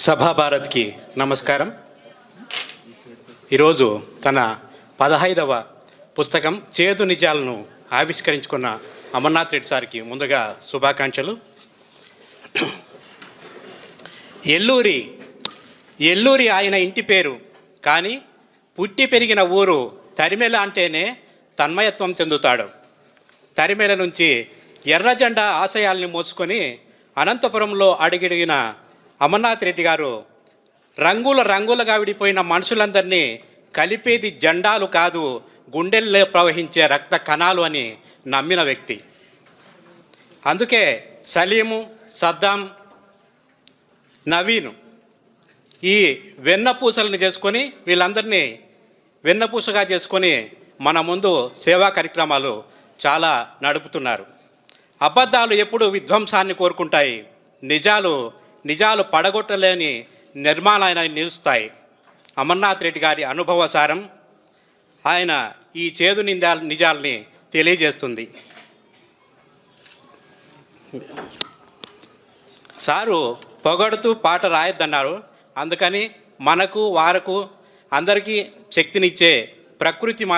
సభాభారత్కి నమస్కారం. ఈరోజు తన 15వ పుస్తకం చేదు నిజాలను ఆవిష్కరించుకున్న అమర్నాథ్ రెడ్డి సార్కి ముందుగా శుభాకాంక్షలు. ఎల్లూరి ఆయన ఇంటి పేరు, కానీ పుట్టి పెరిగిన ఊరు తరిమెల అంటేనే తన్మయత్వం చెందుతాడు. తరిమెల నుంచి ఎర్రజెండా ఆశయాల్ని మోసుకొని అనంతపురంలో అడుగిడిగిన అమర్నాథ్ రెడ్డి గారు రంగులుగా విడిపోయిన మనుషులందరినీ కలిపేది జెండాలు కాదు, గుండెల్లో ప్రవహించే రక్త కణాలు అని నమ్మిన వ్యక్తి. అందుకే సలీము, సద్దాం, నవీను ఈ వెన్నపూసలను చేసుకొని వీళ్ళందరినీ వెన్నపూసగా చేసుకొని మన ముందు సేవా కార్యక్రమాలు చాలా నడుపుతున్నారు. అబద్ధాలు ఎప్పుడు విధ్వంసాన్ని కోరుకుంటాయి, నిజాలు పడగొట్టలేని నిర్మాణాన్ని నిలుస్తాయి. అమర్నాథ్ రెడ్డి గారి అనుభవసారం ఆయన ఈ చేదు నిజాల్ని తెలియజేస్తుంది. సారు పొగడుతూ పాట రాయొద్దన్నారు. అందుకని మనకు వారకు అందరికీ శక్తినిచ్చే ప్రకృతి